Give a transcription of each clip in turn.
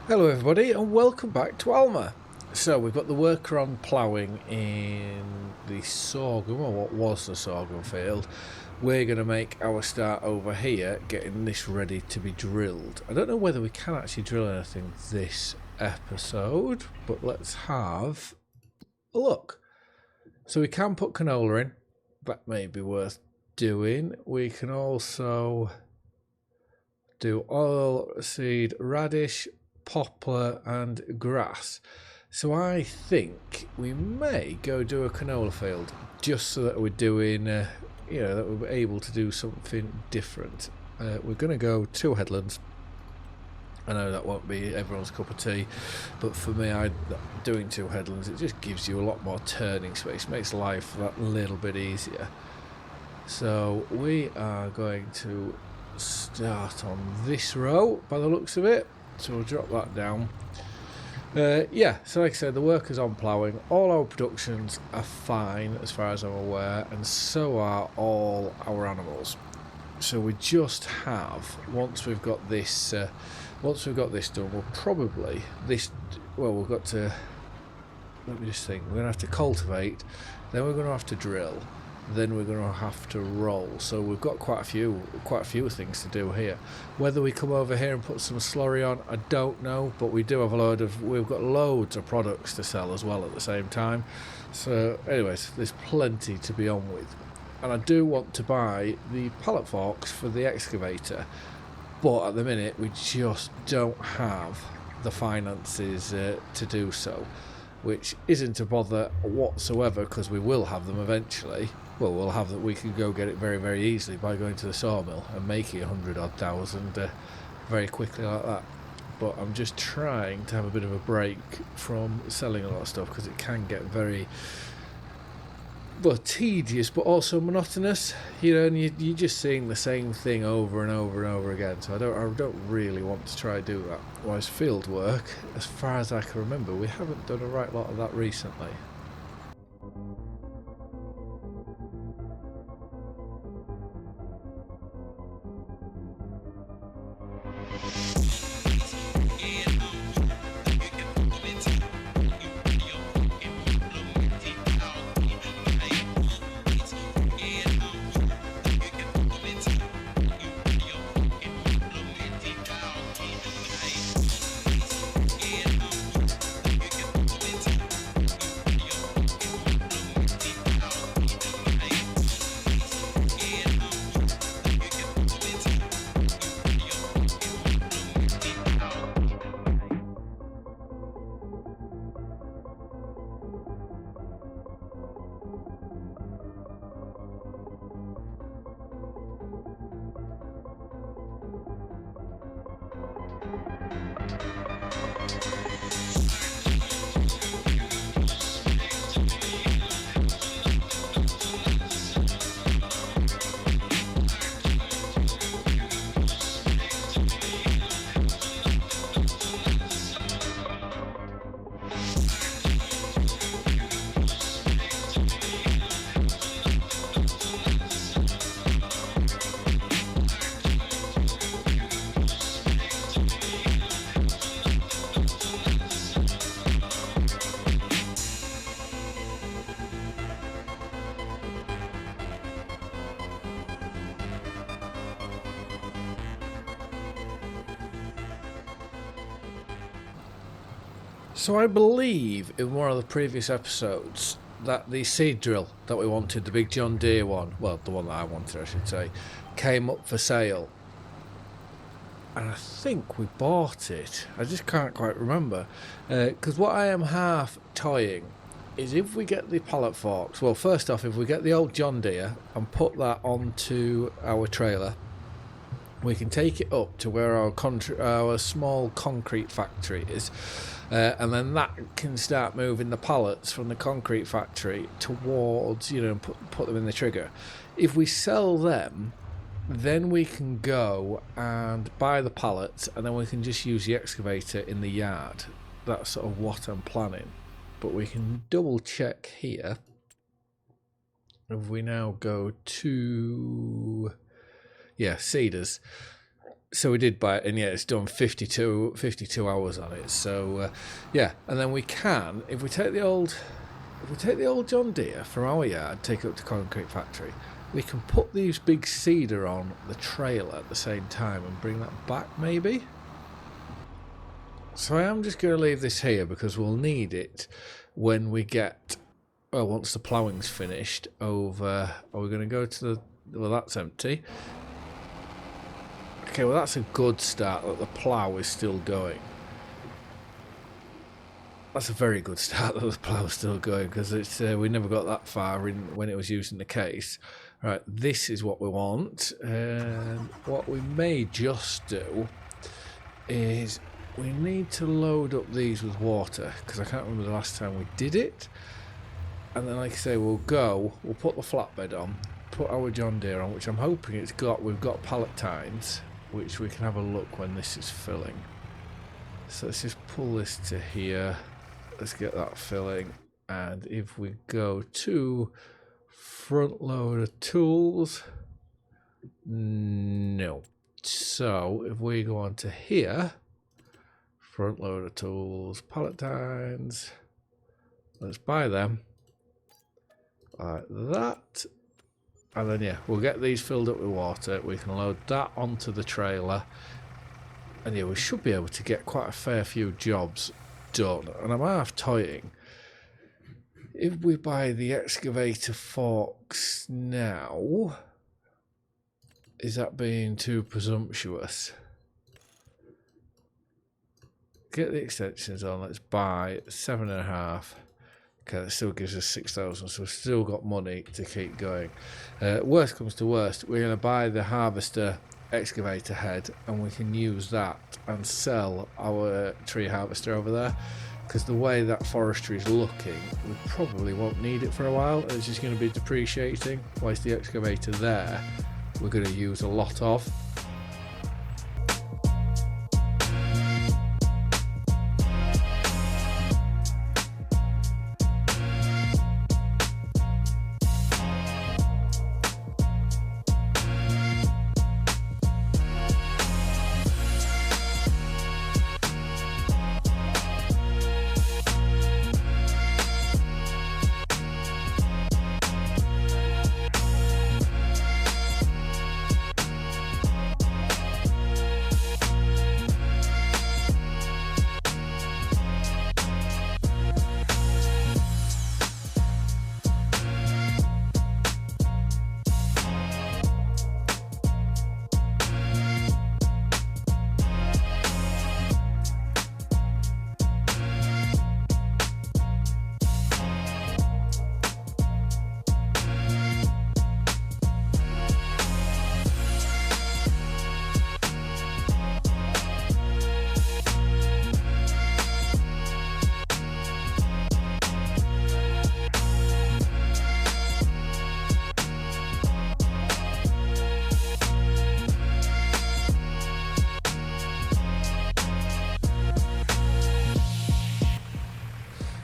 Hello everybody and welcome back to Alma. So we've got the worker on ploughing in the sorghum, or what was the sorghum field. We're going to make our start over here getting this ready to be drilled. I don't know whether we can actually drill anything this episode, but let's have a look. So we can put canola in, that may be worth doing. We can also do oil seed, radish, poplar and grass. So I think we may go do a canola field just so that we're doing that we're able to do something different. We're going to go 2 headlands. I know that won't be everyone's cup of tea, but for me, doing 2 headlands, it just gives you a lot more turning space, makes life that little bit easier. So we are going to start on this row by the looks of it. So we'll drop that down. So like I said, the workers on ploughing. All our productions are fine as far as I'm aware, and so are all our animals. So we just have, once we've got this done, we'll probably we've got to, let me just think, we're going to have to cultivate, then we're going to have to drill, then we're going to have to roll. So we've got quite a few things to do here. Whether we come over here and put some slurry on, I don't know, but we do have we've got loads of products to sell as well at the same time. So anyways, there's plenty to be on with. And I do want to buy the pallet forks for the excavator, but at the minute we just don't have the finances to do so, which isn't a bother whatsoever because we will have them eventually. Well, we'll have that. We can go get it very, very easily by going to the sawmill and making 100,000 very quickly like that. But I'm just trying to have a bit of a break from selling a lot of stuff because it can get very tedious, but also monotonous. And you're just seeing the same thing over and over and over again. So I don't really want to try to do that. Whereas field work, as far as I can remember, we haven't done a right lot of that recently. So I believe in one of the previous episodes that the seed drill that we wanted, the big John Deere one, well, the one that I wanted I should say, came up for sale. And I think we bought it. I just can't quite remember. Because what I am half toying is if we get the pallet forks, well, first off, if we get the old John Deere and put that onto our trailer, we can take it up to where our small concrete factory is, and then that can start moving the pallets from the concrete factory towards, put them in the trigger. If we sell them, then we can go and buy the pallets, and then we can just use the excavator in the yard. That's sort of what I'm planning. But we can double check here. If we now go to, seeders. So we did buy it, and yeah, it's done 52 hours on it. So yeah, and then we can, if we take the old John Deere from our yard, take it up to Concrete Factory, we can put these big cedar on the trailer at the same time and bring that back maybe. So I am just going to leave this here because we'll need it when we get, well, once the ploughing's finished over. Are we going to go to the, well, that's empty. Okay, well, that's a good start that the plough is still going. That's a very good start that the plough is still going, because it's we never got that far in when it was using the case. Right, this is what we want. And what we may just do is we need to load up these with water, because I can't remember the last time we did it. And then, like I say, we'll put the flatbed on, put our John Deere on, which I'm hoping we've got pallet tines, which we can have a look when this is filling. So let's just pull this to here. Let's get that filling. And if we go to front loader tools, no. So if we go on to here, front loader tools, pallet tines, let's buy them like that. And then yeah, we'll get these filled up with water. We can load that onto the trailer, and yeah, we should be able to get quite a fair few jobs done. And I'm half toying, if we buy the excavator forks now, is that being too presumptuous? Get the extensions on. Let's buy 7.5. Okay, that still gives us 6,000, so we've still got money to keep going. Worst comes to worst, we're going to buy the harvester excavator head, and we can use that and sell our tree harvester over there, because the way that forestry is looking, we probably won't need it for a while. It's just going to be depreciating, whilst the excavator there we're going to use a lot of.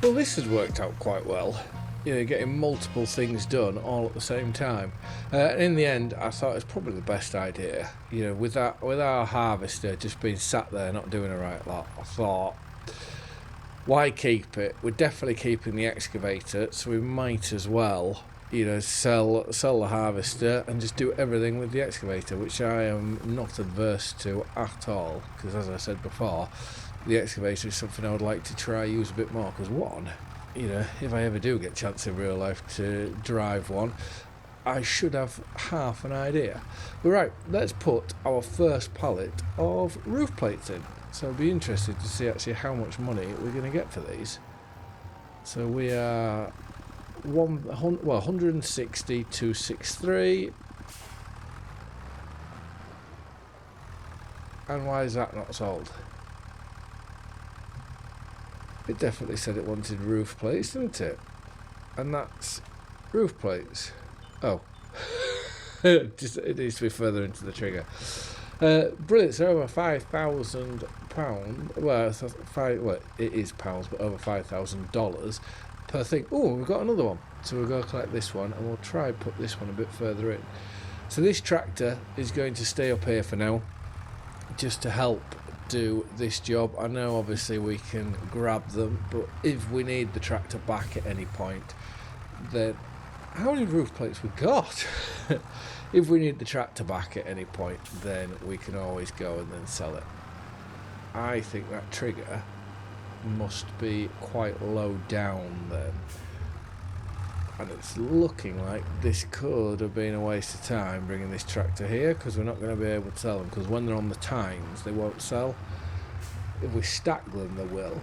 Well, this has worked out quite well, you know, getting multiple things done all at the same time. In the end, I thought it was probably the best idea. You know, with our harvester just being sat there not doing a right lot, I thought, why keep it? We're definitely keeping the excavator, so we might as well, you know, sell the harvester and just do everything with the excavator, which I am not adverse to at all, because as I said before, the excavator is something I would like to try use a bit more, because one, you know, if I ever do get a chance in real life to drive one, I should have half an idea. But right, let's put our first pallet of roof plates in. So I'd be interested to see actually how much money we're going to get for these. So we are 160,263. And why is that not sold? It definitely said it wanted roof plates, didn't it? And that's roof plates. Oh. It needs to be further into the trigger. Brilliant, so over £5,000. Well, it is pounds, but over $5,000 per thing. Oh, we've got another one. So we'll go collect this one, and we'll try and put this one a bit further in. So this tractor is going to stay up here for now. just to help do this job. I know obviously we can grab them, but if we need the tractor back at any point, then how many roof plates we got? If we need the tractor back at any point, then we can always go and then sell it. I think that trigger must be quite low down then, and it's looking like this could have been a waste of time bringing this tractor here, because we're not going to be able to sell them, because when they're on the tines they won't sell. If we stack them they will.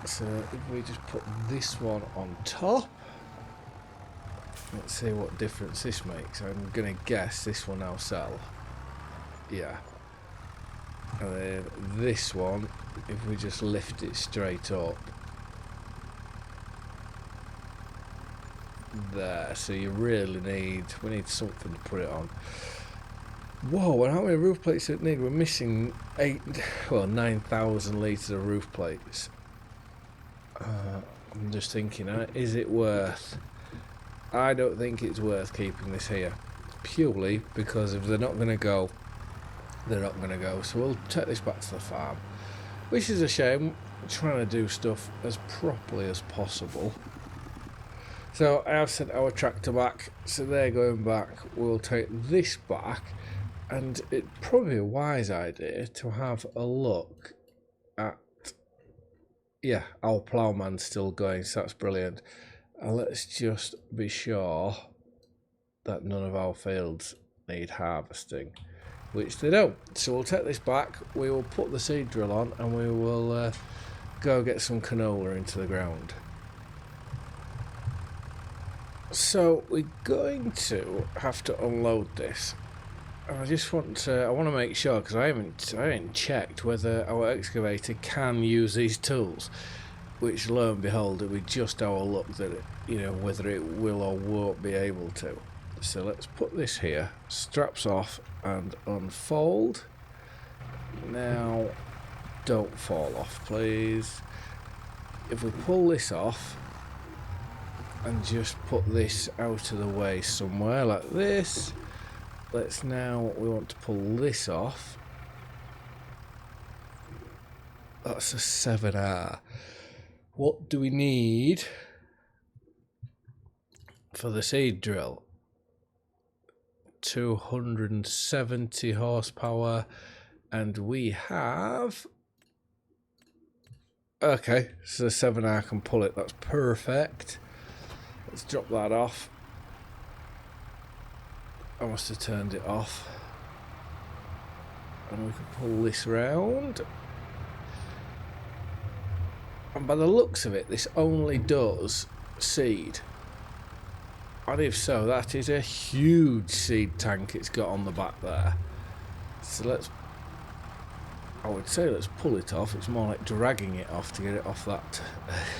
So if we just put this one on top, let's see what difference this makes. I'm going to guess this will now sell. Yeah. And then this one, if we just lift it straight up. There. So you really we need something to put it on. Whoa, and how many roof plates do it need? We're missing 9,000 litres of roof plates. I'm just thinking, is it worth... I don't think it's worth keeping this here, purely because if they're not going to go, they're not going to go. So we'll take this back to the farm, which is a shame. We're trying to do stuff as properly as possible. So I have sent our tractor back, so they're going back. We'll take this back, and it'd probably be a wise idea to have a look at... Yeah, our ploughman's still going, so that's brilliant. And let's just be sure that none of our fields need harvesting, which they don't. So we'll take this back, we will put the seed drill on, and we will go get some canola into the ground. So we're going to have to unload this. And I just want to make sure, because I haven't checked whether our excavator can use these tools. Which, lo and behold, it'll be just our luck that whether it will or won't be able to. So let's put this here, straps off and unfold. Now, don't fall off, please. If we pull this off and just put this out of the way somewhere like this, we want to pull this off. That's a 7R. What do we need for the seed drill? 270 horsepower, and we have... Okay, so 7R can pull it, that's perfect. Let's drop that off. I must have turned it off. And we can pull this round. And by the looks of it, this only does seed. And if so, that is a huge seed tank it's got on the back there. So I would say let's pull it off. It's more like dragging it off to get it off that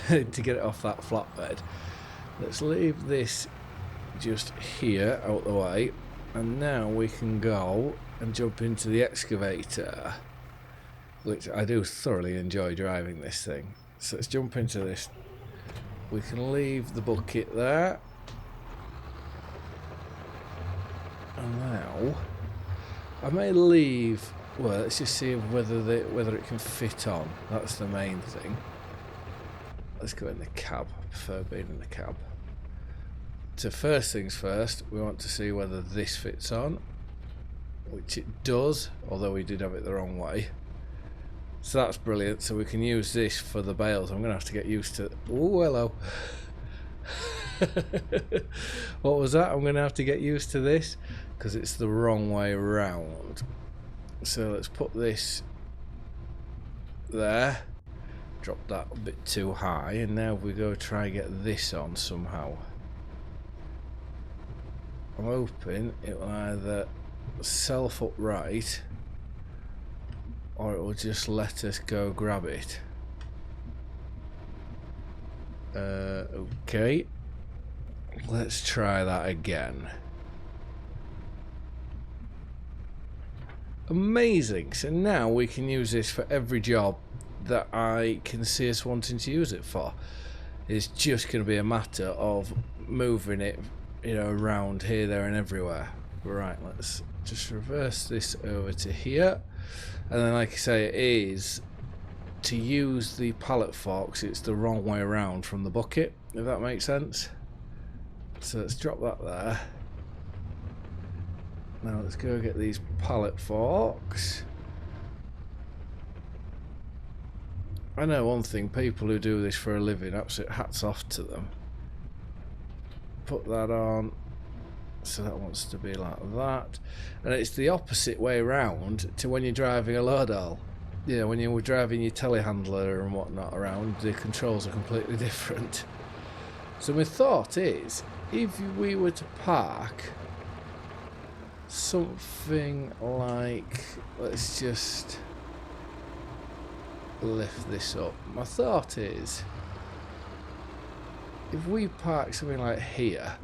that flatbed. Let's leave this just here out the way, and now we can go and jump into the excavator, which I do thoroughly enjoy driving this thing. So let's jump into this. We can leave the bucket there. And now I may leave... Well, let's just see whether it can fit on. That's the main thing. Let's go in the cab. I prefer being in the cab. So first things first, we want to see whether this fits on, which it does, although we did have it the wrong way. So that's brilliant. So we can use this for the bales. I'm going to have to get used to... Oh, hello. What was that? I'm going to have to get used to this because it's the wrong way around. So let's put this there. Drop that a bit too high, and now we go try and get this on somehow. I'm hoping it will either self upright or it will just let us go grab it. Okay, let's try that again. Amazing. So now we can use this for every job that I can see us wanting to use it for. It's just going to be a matter of moving it, around here, there and everywhere. Right, let's just reverse this over to here. And then, like I say, it is to use the pallet forks, it's the wrong way around from the bucket, if that makes sense. So let's drop that there. Now let's go get these pallet forks. I know one thing, people who do this for a living, absolute hats off to them. Put that on. So that wants to be like that. And it's the opposite way round to when you're driving a load haul. You know, when you were driving your telehandler and whatnot around, the controls are completely different. So my thought is, if we were to park something like, let's just lift this up. My thought is, if we park something like here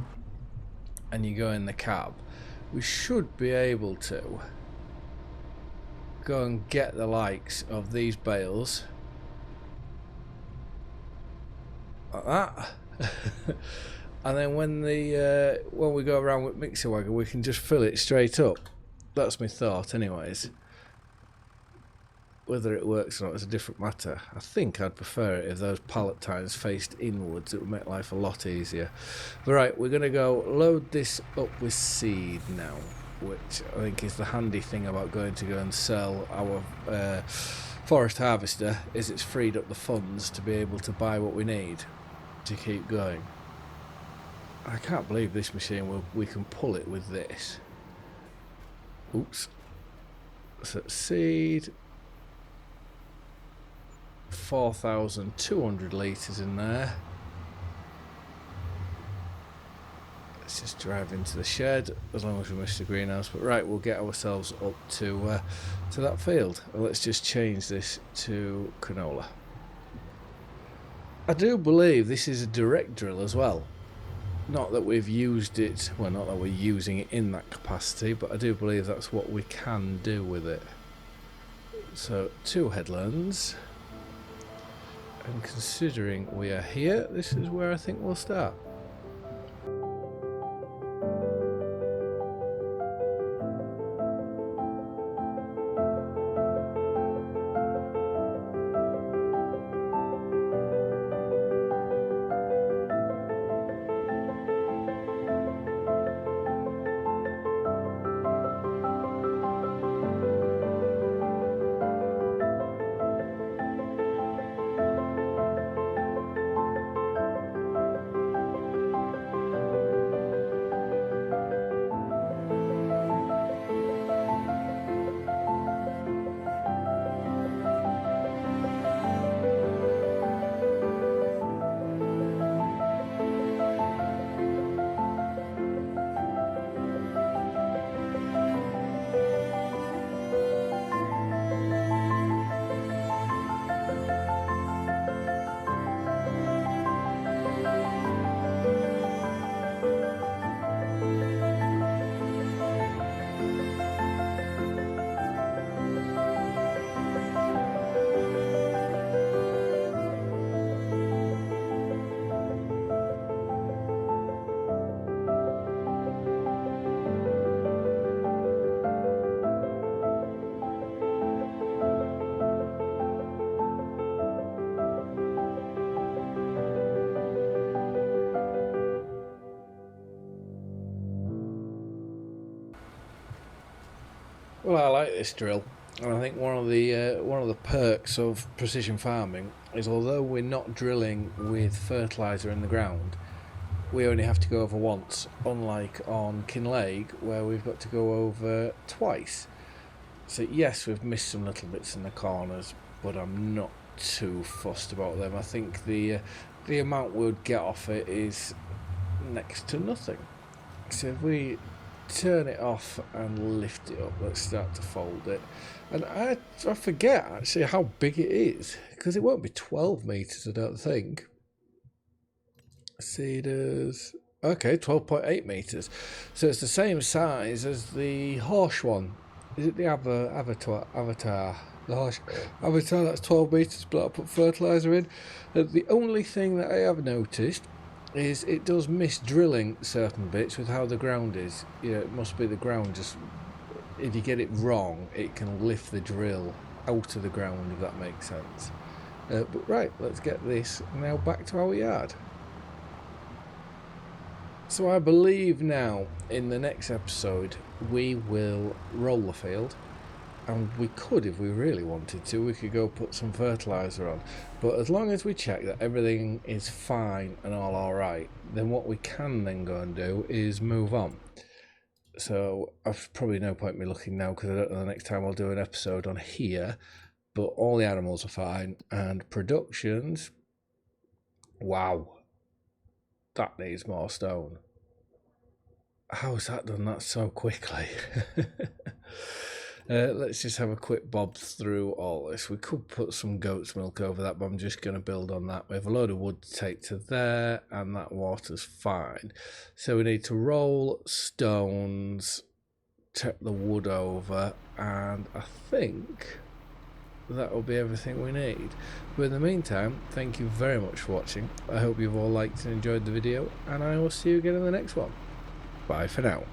and you go in the cab, we should be able to go and get the likes of these bales like that. And then when we go around with mixer wagon, we can just fill it straight up. That's my thought anyways. Whether it works or not is a different matter. I think I'd prefer it if those pallet tines faced inwards. It would make life a lot easier. But right, we're going to go load this up with seed now, which I think is the handy thing about going to go and sell our forest harvester, is it's freed up the funds to be able to buy what we need to keep going. I can't believe this machine, we can pull it with this. Oops. So seed, 4,200 litres in there. Let's just drive into the shed, as long as we miss the greenhouse. But right, we'll get ourselves up to that field. Let's just change this to canola. I do believe this is a direct drill as well. Not that we've used it, well, not that we're using it in that capacity, but I do believe that's what we can do with it. So 2 headlands. And considering we are here, this is where I think we'll start. Well, I like this drill, and I think one of the perks of precision farming is, although we're not drilling with fertiliser in the ground, we only have to go over once, unlike on Kinlake where we've got to go over twice. So yes, we've missed some little bits in the corners, but I'm not too fussed about them. I think the amount we'll get off it is next to nothing. So if we turn it off and lift it up, let's start to fold it. And I forget actually how big it is, because it won't be 12 metres, I don't think. Cedars, okay, 12.8 metres. So it's the same size as the horse one. Is it the Avatar? The horse Avatar, that's 12 metres, but I'll put fertiliser in. The only thing that I have noticed is it does miss drilling certain bits with how the ground is. Yeah, it must be the ground just if you get it wrong, it can lift the drill out of the ground, if that makes sense. But right, let's get this now back to our yard. So I believe now in the next episode we will roll the field, and we could, if we really wanted to, we could go put some fertiliser on. But as long as we check that everything is fine and all alright, then what we can then go and do is move on. So I've probably no point me looking now, because I don't know the next time I'll do an episode on here. But all the animals are fine, and productions, wow, that needs more stone. How's that done that so quickly? Let's just have a quick bob through all this. We could put some goat's milk over that, but I'm just going to build on that. We have a load of wood to take to there, and that water's fine. So we need to roll stones, take the wood over, and I think that will be everything we need. But in the meantime, thank you very much for watching. I hope you've all liked and enjoyed the video, and I will see you again in the next one. Bye for now.